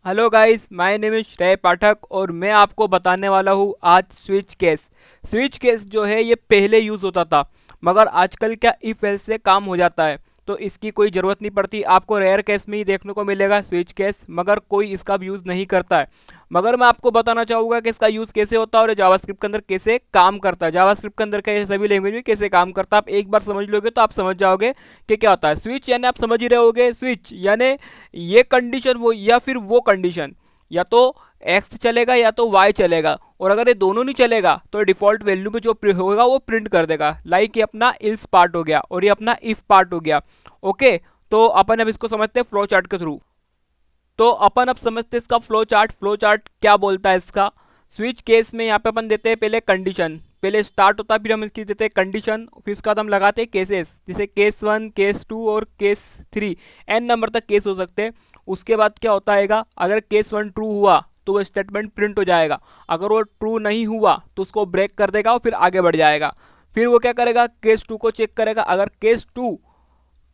Hello guys, my name is श्रेय पाठक और मैं आपको बताने वाला हूँ आज स्विच केस। स्विच केस जो है ये पहले यूज़ होता था, मगर आजकल क्या इफ एल्स से काम हो जाता है, तो इसकी कोई ज़रूरत नहीं पड़ती। आपको रेयर केस में ही देखने को मिलेगा स्विच केस, मगर कोई इसका यूज़ नहीं करता है। मगर मैं आपको बताना चाहूँगा कि इसका यूज़ कैसे होता है और जावास्क्रिप्ट के अंदर कैसे काम करता है। जावास्क्रिप्ट के अंदर क्या सभी लैंग्वेज में कैसे काम करता है, आप एक बार समझ लोगे तो आप समझ जाओगे कि क्या होता है। स्विच यानी आप समझ ही रहे होगे, स्विच यानी ये कंडीशन वो या फिर वो कंडीशन, या तो एक्स चलेगा या तो वाई चलेगा, और अगर ये दोनों नहीं चलेगा तो डिफॉल्ट वैल्यू में जो होगा वो प्रिंट कर देगा। लाइक ये अपना इल्स पार्ट हो गया और ये अपना इफ पार्ट हो गया। ओके, तो अपन अब इसको समझते हैं फ्लो चार्ट के थ्रू। तो अपन अब समझते हैं इसका फ्लो चार्ट। फ्लो चार्ट क्या बोलता है इसका। स्विच केस में यहाँ पे अपन देते हैं पहले कंडीशन, पहले स्टार्ट होता है, फिर हम इसकी देते हैं कंडीशन, फिर उसके बाद हम लगाते हैं केसेस, जैसे केस 1, केस 2 और केस 3, एन नंबर तक केस हो सकते हैं। उसके बाद क्या होता है, अगर केस 1 ट्रू हुआ तो वो स्टेटमेंट प्रिंट हो जाएगा, अगर वो ट्रू नहीं हुआ तो उसको ब्रेक कर देगा और फिर आगे बढ़ जाएगा। फिर वो क्या करेगा, केस 2 को चेक करेगा, अगर केस 2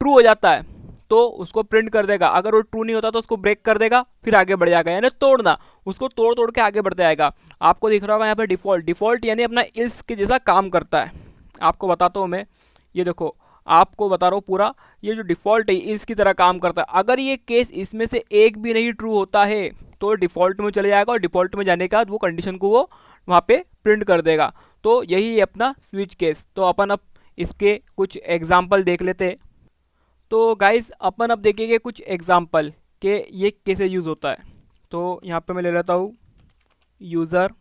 ट्रू हो जाता है तो उसको प्रिंट कर देगा, अगर वो ट्रू नहीं होता तो उसको ब्रेक कर देगा, फिर आगे बढ़ जाएगा, यानी तोड़ना, उसको तोड़ तोड़ के आगे बढ़ जाएगा। आपको दिख रहा होगा यहाँ पे डिफॉल्ट, डिफॉल्ट यानी अपना इल्स के जैसा काम करता है। आपको बताता हूँ मैं, ये देखो, आपको बता रहा हूँ पूरा, ये जो डिफॉल्ट है इल्स की तरह काम करता है। अगर ये केस इसमें से एक भी नहीं ट्रू होता है तो डिफॉल्ट में चले जाएगा, और डिफॉल्ट में जाने के बाद वो कंडीशन को वो वहाँ पे प्रिंट कर देगा। तो यही है अपना स्विच केस। तो अपन अब इसके कुछ एग्जाम्पल देख लेते हैं। तो गाइस अपन अब देखेंगे कुछ एग्जाम्पल कि ये कैसे यूज़ होता है। तो यहाँ पे मैं ले लेता हूँ यूज़र।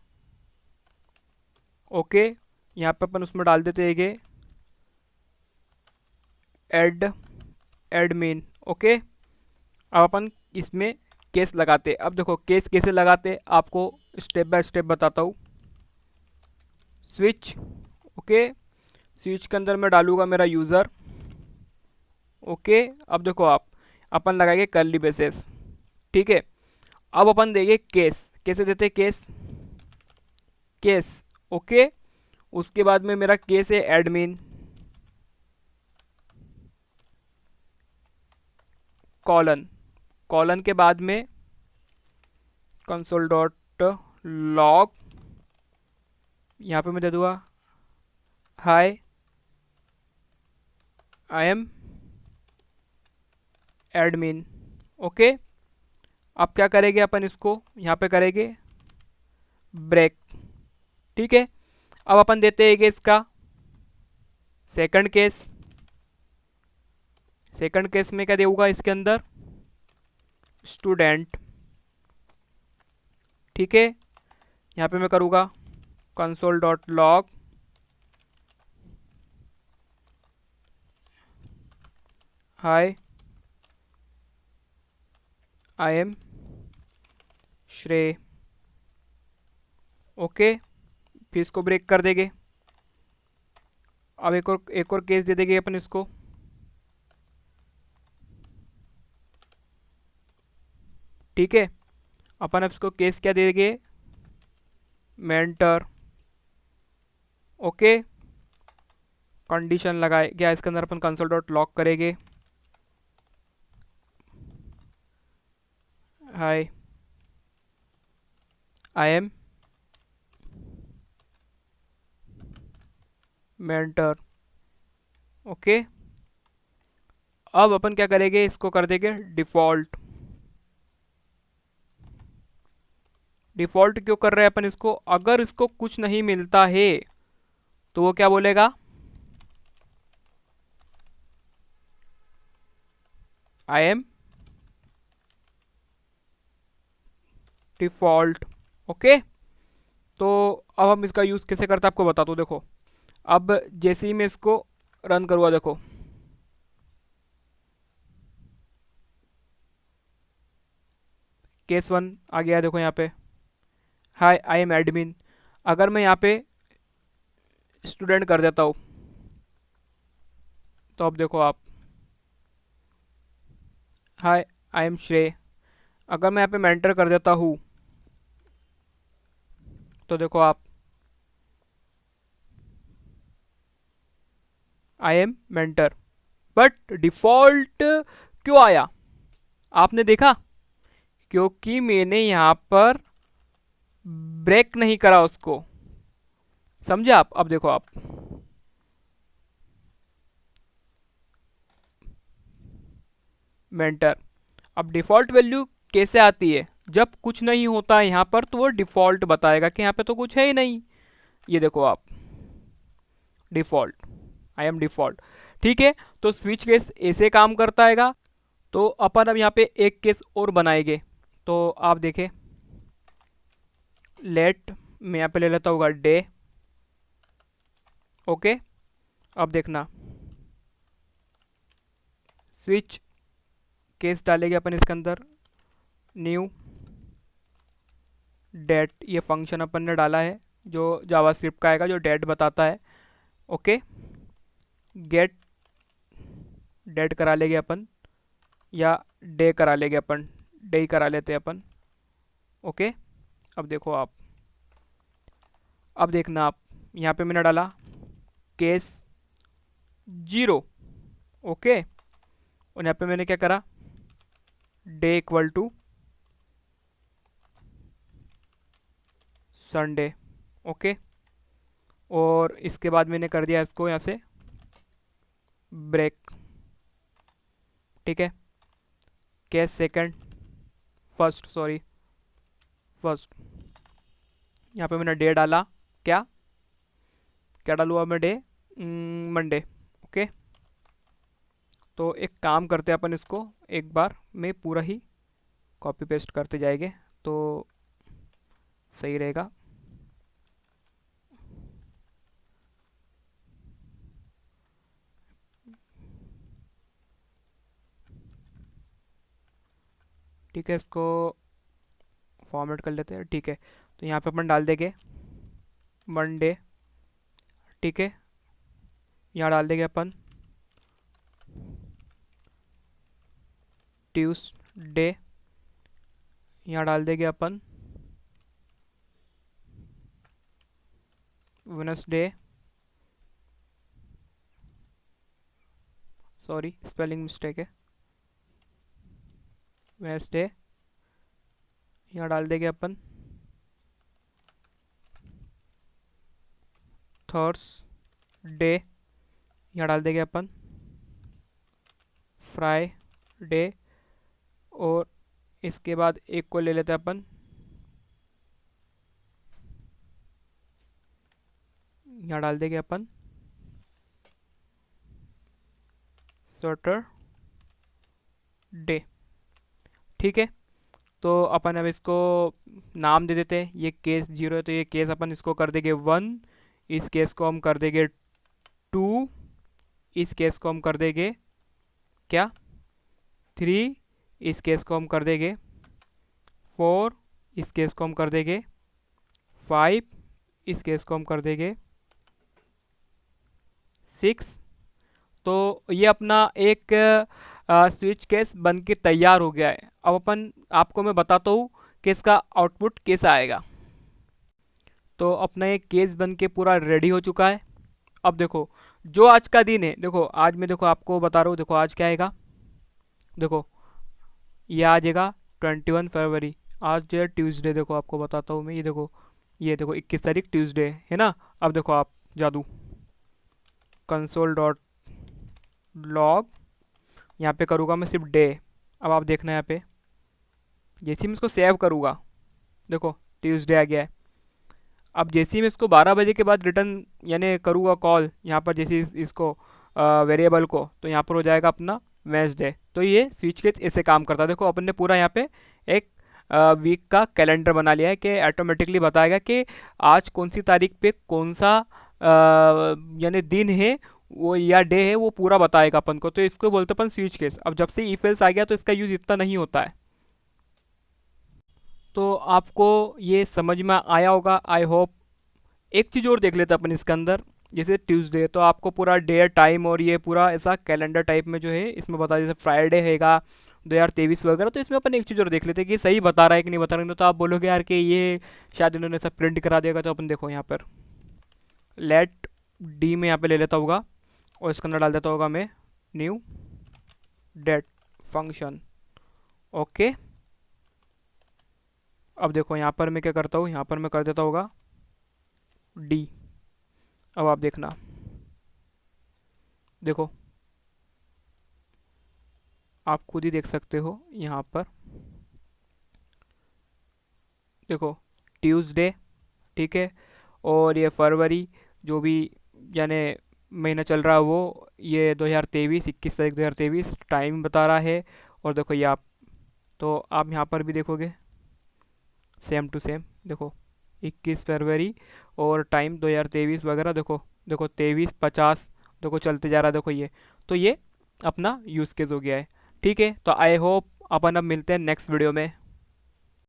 ओके, यहाँ पे अपन उसमें डाल देते हैं कि एड एडमिन। ओके, अब अपन इसमें केस लगाते हैं। अब देखो केस कैसे लगाते हैं, आपको स्टेप बाय स्टेप बताता हूँ। स्विच, ओके, स्विच के अंदर मैं डालूंगा मेरा यूज़र। ओके, अब देखो आप, अपन लगाएंगे कर्ली ब्रेसेस। ठीक है, अब अपन देंगे केस, कैसे देते केस, केस। ओके, उसके बाद में मेरा केस है एडमिन कॉलन, कॉलन के बाद में कंसोल डॉट लॉग, यहाँ पे मैं दे दूंगा हाय आई एम एडमिन। ओके, अब क्या करेंगे अपन, इसको यहाँ पे करेंगे ब्रेक। ठीक है, अब अपन देते हैं कि इसका सेकंड केस, सेकंड केस में क्या देगा इसके अंदर स्टूडेंट। ठीक है, यहाँ पे मैं करूँगा console dot log hi I am श्रेय। ओके, फिर इसको ब्रेक कर देंगे। अब एक और केस दे देंगे अपन इसको। ठीक है, अपन अब इसको केस क्या देंगे, मेंटर। ओके, कंडीशन लगाए क्या इसके अंदर, अपन कंसोल डॉट लॉग करेंगे हाय आई एम मेंटर। ओके, अब अपन क्या करेंगे, इसको कर देंगे डिफॉल्ट। डिफॉल्ट क्यों कर रहे हैं अपन इसको, अगर इसको कुछ नहीं मिलता है तो वो क्या बोलेगा, आई एम डिफॉल्ट। ओके, तो अब हम इसका यूज़ कैसे करते हैं आपको बताता हूँ। देखो, अब जैसे ही मैं इसको रन करूँगा, देखो केस 1 आ गया है, देखो यहाँ पे हाय आई एम एडमिन। अगर मैं यहाँ पे स्टूडेंट कर देता हूँ तो अब देखो आप, हाय आई एम श्रेय। अगर मैं यहाँ पे मेंटर कर देता हूँ तो देखो आप, I am mentor. But default क्यों आया, आपने देखा क्योंकि मैंने यहाँ पर ब्रेक नहीं करा उसको। समझे आप? अब देखो आप, मेंटर। अब डिफ़ॉल्ट वैल्यू कैसे आती है? जब कुछ नहीं होता है यहाँ पर तो वो डिफ़ॉल्ट बताएगा कि यहाँ पे तो कुछ है ही नहीं। ये देखो आप, डिफ़ॉल्ट, आई एम डिफ़ॉल्ट। ठीक है, तो स्विच केस ऐसे काम करता हैगा। तो अपन अब यहाँ पे एक केस और बनाएंगे। तो आप देखें, लेट, मैं यहाँ पे ले लेता हूँ डे। ओके, अब देखना, स्विच केस डालेंगे अपन इसके अंदर, न्यू डेट। ये फंक्शन अपन ने डाला है जो जावास्क्रिप्ट का आएगा, जो डेट बताता है। ओके, गेट डेट करा लेंगे अपन, या डे करा लेंगे अपन, डे ही करा लेते हैं अपन। ओके, अब देखो आप, अब देखना आप, यहाँ पे मैंने डाला केस 0। ओके, और यहाँ पे मैंने क्या करा, day equal to Sunday. Okay, और इसके बाद मैंने कर दिया इसको यहाँ से ब्रेक। ठीक है, case second, first, sorry first. यहाँ पे मैंने डे डाला, क्या क्या डालूँ अब मैं, डे मंडे। ओके, तो एक काम करते हैं अपन, इसको एक बार में पूरा ही कॉपी पेस्ट करते जाएंगे तो सही रहेगा। ठीक है, इसको फॉर्मेट कर लेते हैं। ठीक है, तो यहाँ पे अपन डाल देंगे मंडे। ठीक है, यहाँ डाल देंगे अपन ट्यूसडे। यहाँ डाल देंगे अपन वेडनेसडे, सॉरी स्पेलिंग मिस्टेक है, वेडनेसडे। यहाँ डाल देंगे अपन थर्सडे। यहाँ डाल देंगे अपन फ्राइडे, और इसके बाद एक को ले लेते हैं अपन, यहाँ डाल देंगे अपन सैटरडे। ठीक है, तो अपन अब इसको नाम दे देते हैं। ये केस 0 है तो ये केस अपन इसको कर देंगे 1, इस केस को हम कर देंगे 2, इस केस को हम कर देंगे क्या 3, इस केस को हम कर देंगे 4, इस केस को हम कर देंगे 5, इस केस को हम कर देंगे 6। तो ये अपना एक स्विच केस बन के तैयार हो गया है। अब अपन, आपको मैं बताता हूँ कि इसका आउटपुट कैसा आएगा। तो अपना ये केस बन के पूरा रेडी हो चुका है। अब देखो, जो आज का दिन है, देखो आज मैं, देखो आपको बता रहा हूँ, देखो आज क्या आएगा, देखो ये आ जाएगा 21 फरवरी। आज जो है ट्यूसडे, देखो आपको बताता हूँ मैं, ये देखो 21 तारीख ट्यूसडे है ना। अब देखो आप, जादू, कंसोल डॉट लॉग, यहाँ पे करूँगा मैं सिर्फ डे। अब आप देखना यहाँ पे, जैसे ही मैं इसको सेव करूँगा, देखो ट्यूसडे आ गया है। अब जैसे ही मैं इसको 12 बजे के बाद रिटर्न यानी करूँगा कॉल यहाँ पर, जैसे इसको वेरिएबल को, तो यहाँ पर हो जाएगा अपना वेंसडे। तो ये स्विच केस ऐसे काम करता है। देखो अपन ने पूरा यहाँ पे एक वीक का कैलेंडर बना लिया है कि ऑटोमेटिकली बताएगा कि आज कौन सी तारीख पे कौन सा यानी दिन है वो, या डे है, वो पूरा बताएगा अपन को। तो इसको बोलते अपन स्विच केस। अब जब से इफ एल्स आ गया तो इसका यूज़ इतना नहीं होता है। तो आपको ये समझ में आया होगा, आई होप। एक चीज़ और देख लेते हैं अपन इसके अंदर, जैसे ट्यूसडे, तो आपको पूरा डे टाइम और ये पूरा ऐसा कैलेंडर टाइप में जो है इसमें बता, जैसे फ्राइडे हैगा 2023 वगैरह। तो इसमें अपन एक चीज़ और देख लेते हैं कि सही बता रहा है कि नहीं बता रहा है। नहीं तो आप बोलोगे यार कि ये शायद इन्होंने ऐसा प्रिंट करा देगा। तो अपन देखो यहाँ पर लेट डी में यहाँ पे ले लेता होगा, और इसके अंदर डाल देता होगा मैं न्यू डेट फंक्शन। ओके, अब देखो यहाँ पर मैं क्या करता हूँ, यहाँ पर मैं कर देता होगा डी। अब आप देखना, देखो आप खुद ही देख सकते हो यहाँ पर, देखो ट्यूसडे, ठीक है, और ये फरवरी जो भी यानी महीना चल रहा है वो ये 2023, 21 तारीख 2023 टाइम बता रहा है। और देखो ये आप, तो आप यहाँ पर भी देखोगे सेम टू सेम, देखो 21 फरवरी और टाइम 2023 वगैरह, देखो देखो 23:50, देखो चलते जा रहा है, देखो ये। तो ये अपना यूज़ केस हो गया है। ठीक है, तो आई होप अपन अब मिलते हैं नेक्स्ट वीडियो में।